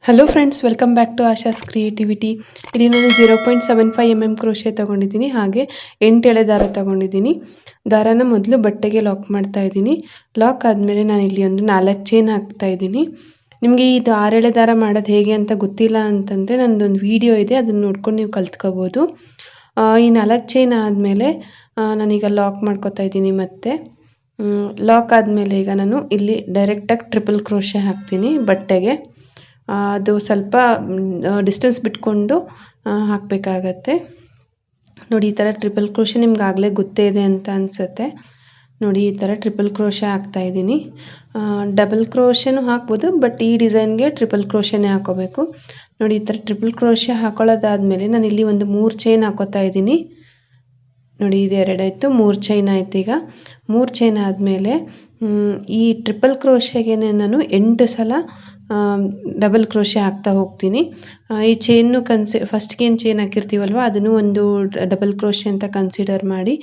Hello friends, welcome back to Asha's creativity. ಇಲ್ಲಿ ನಾನು 0.75 mm crochet ತೊಗೊಂಡಿದ್ದೀನಿ. ಹಾಗೆ 8 ಎಳೆ ದಾರ ತೊಗೊಂಡಿದ್ದೀನಿ. ದಾರನ ಮೊದಲು ಬಟ್ಟೆಗೆ ಲಾಕ್ ಮಾಡ್ತಾ ಇದ್ದೀನಿ. ಲಾಕ್ ಆದಮೇಲೆ ನಾನು ಇಲ್ಲಿ ಒಂದು 4 ಚೈನ್ ಹಾಕ್ತಾ ಇದ್ದೀನಿ. ನಿಮಗೆ ಇದು 6 ಎಳೆ ದಾರ ಮಾಡೋದು ಹೇಗೆ ಅಂತ ಗೊತ್ತಿಲ್ಲ ಅಂತಂದರೆ ನನ್ನದೊಂದು ವಿಡಿಯೋ ಇದೆ, ಅದನ್ನು ನೋಡ್ಕೊಂಡು ನೀವು ಕಲ್ತ್ಕೋಬೋದು. ಈ 4 ಚೈನ್ ಆದಮೇಲೆ ನಾನೀಗ ಲಾಕ್ ಮಾಡ್ಕೊತಾ ಇದ್ದೀನಿ. ಮತ್ತು ಲಾಕ್ ಆದಮೇಲೆ ಈಗ ನಾನು ಇಲ್ಲಿ ಡೈರೆಕ್ಟಾಗಿ ಟ್ರಿಪಲ್ ಕ್ರೋಶೆ ಹಾಕ್ತೀನಿ ಬಟ್ಟೆಗೆ. ಅದು ಸ್ವಲ್ಪ ಡಿಸ್ಟೆನ್ಸ್ ಬಿಟ್ಕೊಂಡು ಹಾಕಬೇಕಾಗತ್ತೆ. ನೋಡಿ, ಈ ಥರ ಟ್ರಿಪಲ್ ಕ್ರೋಶೆ ನಿಮ್ಗೆ ಆಗಲೇ ಗೊತ್ತೇ ಇದೆ ಅಂತ ಅನಿಸುತ್ತೆ. ನೋಡಿ, ಈ ಥರ ಟ್ರಿಪಲ್ ಕ್ರೋಶೆ ಹಾಕ್ತಾಯಿದ್ದೀನಿ. ಡಬಲ್ ಕ್ರೋಶೆನೂ ಹಾಕ್ಬೋದು, ಬಟ್ ಈ ಡಿಸೈನ್ಗೆ ಟ್ರಿಪಲ್ ಕ್ರೋಶೆನೇ ಹಾಕೋಬೇಕು. ನೋಡಿ, ಈ ಥರ ಟ್ರಿಪಲ್ ಕ್ರೋಶೆ ಹಾಕೊಳ್ಳೋದಾದಮೇಲೆ ನಾನು ಇಲ್ಲಿ ಒಂದು 3 ಚೈನ್ ಹಾಕೋತಾ ಇದ್ದೀನಿ. ನೋಡಿ, ಇದು 2 ಆಯಿತು, 3 ಚೈನ್ ಆಯ್ತು. ಈಗ 3 ಚೈನ್ ಆದಮೇಲೆ ಈ ಟ್ರಿಪಲ್ ಕ್ರೋಶೆಗೆ ನಾನು 8 ಸಲ ಡಬಲ್ ಕ್ರೋಶೆ ಹಾಕ್ತಾ ಹೋಗ್ತೀನಿ. ಈ ಚೈನ್ನು ಫಸ್ಟ್ಗೆ ಏನು ಚೈನ್ ಹಾಕಿರ್ತೀವಲ್ವ ಅದನ್ನು ಒಂದು ಡಬಲ್ ಕ್ರೋಶೆ ಅಂತ ಕನ್ಸಿಡರ್ ಮಾಡಿ,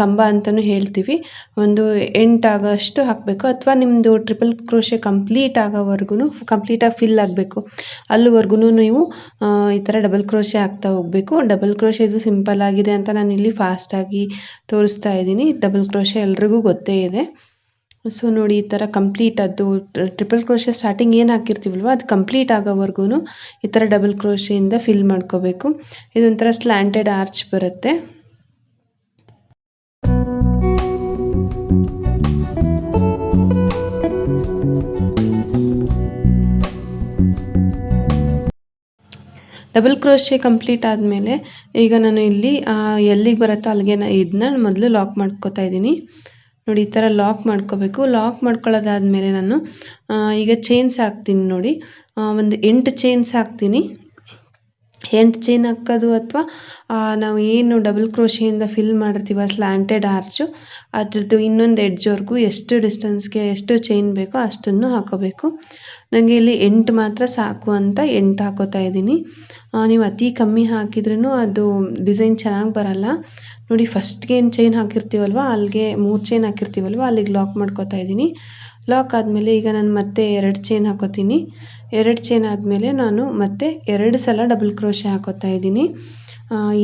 ಕಂಬ ಅಂತಲೂ ಹೇಳ್ತೀವಿ, ಒಂದು 8 ಆಗೋಷ್ಟು ಹಾಕಬೇಕು. ಅಥವಾ ನಿಮ್ಮದು ಟ್ರಿಪಲ್ ಕ್ರೋಶೆ ಕಂಪ್ಲೀಟ್ ಆಗೋವರೆಗೂ, ಕಂಪ್ಲೀಟಾಗಿ ಫಿಲ್ ಆಗಬೇಕು ಅಲ್ಲಿವರೆಗೂ ನೀವು ಈ ಥರ ಡಬಲ್ ಕ್ರೋಶೆ ಹಾಕ್ತಾ ಹೋಗಬೇಕು. ಡಬಲ್ ಕ್ರೋಶೆ ಇದು ಸಿಂಪಲ್ ಆಗಿದೆ ಅಂತ ನಾನು ಇಲ್ಲಿ ಫಾಸ್ಟಾಗಿ ತೋರಿಸ್ತಾ ಇದ್ದೀನಿ. ಡಬಲ್ ಕ್ರೋಶೆ ಎಲ್ರಿಗೂ ಗೊತ್ತೇ ಇದೆ. ಸೊ ನೋಡಿ, ಈ ಥರ ಕಂಪ್ಲೀಟ್ ಅದು ಟ್ರಿಪಲ್ ಕ್ರೋಶೆ ಸ್ಟಾರ್ಟಿಂಗ್ ಏನು ಹಾಕಿರ್ತೀವಲ್ವ ಅದು ಕಂಪ್ಲೀಟ್ ಆಗೋವರೆಗೂ ಈ ಥರ ಡಬಲ್ ಕ್ರೋಶೆಯಿಂದ ಫಿಲ್ ಮಾಡ್ಕೋಬೇಕು. ಇದೊಂಥರ ಸ್ಲ್ಯಾಂಟೆಡ್ ಆರ್ಚ್ ಬರುತ್ತೆ. ಡಬಲ್ ಕ್ರೋಶೆ ಕಂಪ್ಲೀಟ್ ಆದಮೇಲೆ ಈಗ ನಾನು ಇಲ್ಲಿ ಎಲ್ಲಿಗೆ ಬರುತ್ತೋ ಅಲ್ಲಿಗೆ ಇದನ್ನ ಮೊದಲು ಲಾಕ್ ಮಾಡ್ಕೋತಾ ಇದ್ದೀನಿ. ನೋಡಿ, ಈ ಥರ ಲಾಕ್ ಮಾಡ್ಕೋಬೇಕು. ಲಾಕ್ ಮಾಡ್ಕೊಳ್ಳೋದಾದಮೇಲೆ ನಾನು ಈಗ ಚೈನ್ಸ್ ಹಾಕ್ತೀನಿ. ನೋಡಿ, ಒಂದು 8 ಚೈನ್ಸ್ ಹಾಕ್ತೀನಿ. 8 ಚೈನ್ ಹಾಕೋದು ಅಥವಾ ನಾವು ಏನು ಡಬಲ್ ಕ್ರೋಶೆಯಿಂದ ಫಿಲ್ ಮಾಡಿರ್ತೀವ ಸ್ಲ್ಯಾಂಟೆಡ್ ಆರ್ಚು, ಅದ್ರದ್ದು ಇನ್ನೊಂದು ಎಡ್ಜ್ವರೆಗೂ ಎಷ್ಟು ಡಿಸ್ಟೆನ್ಸ್ಗೆ ಎಷ್ಟು ಚೈನ್ ಬೇಕೋ ಅಷ್ಟನ್ನು ಹಾಕೋಬೇಕು. ನನಗೆ ಇಲ್ಲಿ 8 ಮಾತ್ರ ಸಾಕು ಅಂತ 8 ಹಾಕೋತಾ ಇದ್ದೀನಿ. ನೀವು ಅತಿ ಕಮ್ಮಿ ಹಾಕಿದ್ರೂ ಅದು ಡಿಸೈನ್ ಚೆನ್ನಾಗಿ ಬರಲ್ಲ. ನೋಡಿ, ಫಸ್ಟ್ಗೆ ಏನು ಚೈನ್ ಹಾಕಿರ್ತೀವಲ್ವ ಅಲ್ಲಿಗೆ 3 ಚೈನ್ ಹಾಕಿರ್ತೀವಲ್ವ ಅಲ್ಲಿಗೆ ಲಾಕ್ ಮಾಡ್ಕೋತಾ ಇದ್ದೀನಿ. ಲಾಕ್ ಆದಮೇಲೆ ಈಗ ನಾನು ಮತ್ತೆ 2 ಚೈನ್ ಹಾಕೋತೀನಿ. 2 ಚೈನ್ ಆದಮೇಲೆ ನಾನು ಮತ್ತೆ 2 ಸಲ ಡಬಲ್ ಕ್ರೋಶೆ ಹಾಕೋತಾ ಇದ್ದೀನಿ.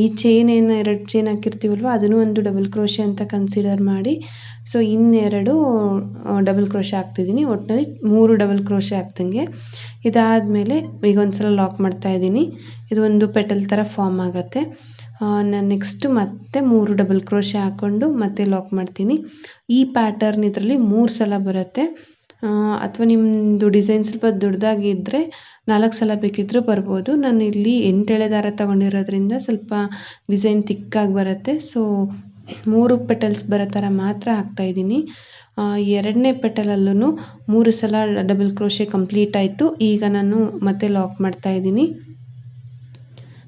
ಈ ಚೈನ್ ಏನು 2 ಚೈನ್ ಹಾಕಿರ್ತೀವಲ್ವ ಅದನ್ನು ಒಂದು ಡಬಲ್ ಕ್ರೋಶೆ ಅಂತ ಕನ್ಸಿಡರ್ ಮಾಡಿ, ಸೊ ಇನ್ನೆರಡು ಡಬಲ್ ಕ್ರೋಶೆ ಹಾಕ್ತಿದ್ದೀನಿ. ಒಟ್ಟಿನಲ್ಲಿ 3 ಡಬಲ್ ಕ್ರೋಶೆ ಹಾಕ್ದಂಗೆ. ಇದಾದಮೇಲೆ ಈಗ ಒಂದು ಸಲ ಲಾಕ್ ಮಾಡ್ತಾ ಇದ್ದೀನಿ. ಇದು ಒಂದು ಪೆಟಲ್ ಥರ ಫಾರ್ಮ್ ಆಗುತ್ತೆ. ನಾನು ನೆಕ್ಸ್ಟ್ ಮತ್ತೆ 3 ಡಬಲ್ ಕ್ರೋಶೆ ಹಾಕ್ಕೊಂಡು ಮತ್ತೆ ಲಾಕ್ ಮಾಡ್ತೀನಿ. ಈ ಪ್ಯಾಟರ್ನ್ ಇದರಲ್ಲಿ 3 ಸಲ ಬರುತ್ತೆ. ಅಥವಾ ನಿಮ್ಮದು ಡಿಸೈನ್ ಸ್ವಲ್ಪ ದೊಡ್ಡದಾಗಿದ್ದರೆ 4 ಸಲ ಬೇಕಿದ್ದರೂ ಬರ್ಬೋದು. ನಾನು ಇಲ್ಲಿ 8 ಎಳೆ ದಾರ ತೊಗೊಂಡಿರೋದ್ರಿಂದ ಸ್ವಲ್ಪ ಡಿಸೈನ್ ತಿಕ್ಕಾಗಿ ಬರುತ್ತೆ. ಸೊ 3 ಪೆಟಲ್ಸ್ ಬರೋ ಥರ ಮಾತ್ರ ಹಾಕ್ತಾಯಿದ್ದೀನಿ. 2ನೇ ಪೆಟಲಲ್ಲೂ 3 ಸಲ ಡಬಲ್ ಕ್ರೋಶೆ ಕಂಪ್ಲೀಟ್ ಆಯಿತು. ಈಗ ನಾನು ಮತ್ತೆ ಲಾಕ್ ಮಾಡ್ತಾ ಇದ್ದೀನಿ.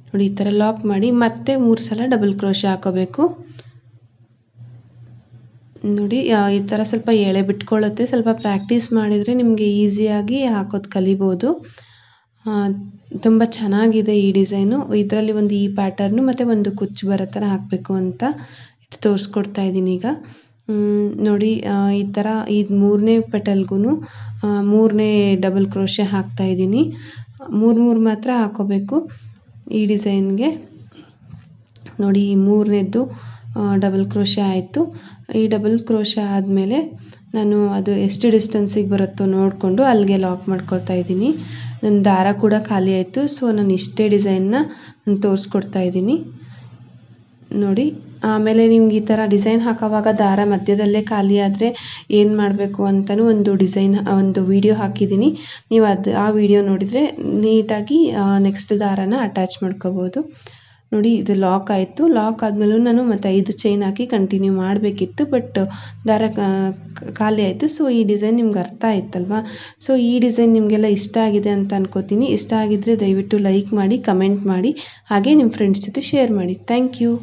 ನೋಡಿ, ಈ ಥರ ಲಾಕ್ ಮಾಡಿ ಮತ್ತೆ 3 ಸಲ ಡಬಲ್ ಕ್ರೋಶೆ ಹಾಕೋಬೇಕು. ನೋಡಿ, ಈ ಥರ ಸ್ವಲ್ಪ ಎಳೆ ಬಿಟ್ಕೊಳ್ಳುತ್ತೆ. ಸ್ವಲ್ಪ ಪ್ರಾಕ್ಟೀಸ್ ಮಾಡಿದರೆ ನಿಮಗೆ ಈಸಿಯಾಗಿ ಹಾಕೋದು ಕಲಿಬೋದು. ತುಂಬ ಚೆನ್ನಾಗಿದೆ ಈ ಡಿಸೈನು. ಇದರಲ್ಲಿ ಒಂದು ಈ ಪ್ಯಾಟರ್ನು ಮತ್ತು ಒಂದು ಕುಚ್ಚು ಬರೋ ಥರ ಹಾಕಬೇಕು ಅಂತ ತೋರಿಸ್ಕೊಡ್ತಾ ಇದ್ದೀನಿ ಈಗ. ನೋಡಿ, ಈ ಥರ ಈ 3ನೇ ಪೆಟಲ್ಗೂ 3ನೇ ಡಬಲ್ ಕ್ರೋಶೆ ಹಾಕ್ತಾಯಿದ್ದೀನಿ. 3 ಮಾತ್ರ ಹಾಕೋಬೇಕು ಈ ಡಿಸೈನ್ಗೆ. ನೋಡಿ, ಈ 3ನೇದ್ದು ಡಬಲ್ ಕ್ರೋಶೆ ಆಯಿತು. ಈ ಡಬಲ್ ಕ್ರೋಶೆ ಆದಮೇಲೆ ನಾನು ಅದು ಎಷ್ಟು ಡಿಸ್ಟೆನ್ಸಿಗೆ ಬರುತ್ತೋ ನೋಡಿಕೊಂಡು ಅಲ್ಲಿಗೆ ಲಾಕ್ ಮಾಡ್ಕೊಳ್ತಾ ಇದ್ದೀನಿ. ನನ್ನ ದಾರ ಕೂಡ ಖಾಲಿ ಆಯಿತು. ಸೊ ನಾನು ಇಷ್ಟೇ ಡಿಸೈನ್ನ ನಾನು ತೋರಿಸ್ಕೊಡ್ತಾ ಇದ್ದೀನಿ. ನೋಡಿ, ಆಮೇಲೆ ನಿಮ್ಗೆ ಈ ಥರ ಡಿಸೈನ್ ಹಾಕೋವಾಗ ದಾರ ಮಧ್ಯದಲ್ಲೇ ಖಾಲಿ ಆದರೆ ಏನು ಮಾಡಬೇಕು ಅಂತಲೂ ಒಂದು ವಿಡಿಯೋ ಹಾಕಿದ್ದೀನಿ. ನೀವು ಆ ವಿಡಿಯೋ ನೋಡಿದರೆ ನೀಟಾಗಿ ನೆಕ್ಸ್ಟ್ ದಾರನ ಅಟ್ಯಾಚ್ ಮಾಡ್ಕೋಬೋದು. ನೋಡಿ, ಇದು ಲಾಕ್ ಆಯಿತು. ಲಾಕ್ ಆದಮೇಲೂ ನಾನು ಮತ್ತೆ 5 ಚೈನ್ ಹಾಕಿ ಕಂಟಿನ್ಯೂ ಮಾಡಬೇಕಿತ್ತು, ಬಟ್ ದಾರ ಖಾಲಿ ಆಯಿತು. ಸೊ ಈ ಡಿಸೈನ್ ನಿಮ್ಗೆ ಅರ್ಥ ಆಯ್ತಲ್ವಾ? ಸೊ ಈ ಡಿಸೈನ್ ನಿಮಗೆಲ್ಲ ಇಷ್ಟ ಆಗಿದೆ ಅಂತ ಅನ್ಕೋತೀನಿ. ಇಷ್ಟ ಆಗಿದ್ದರೆ ದಯವಿಟ್ಟು ಲೈಕ್ ಮಾಡಿ, ಕಮೆಂಟ್ ಮಾಡಿ, ಹಾಗೆ ನಿಮ್ಮ ಫ್ರೆಂಡ್ಸ್ ಜೊತೆ ಶೇರ್ ಮಾಡಿ. Thank you.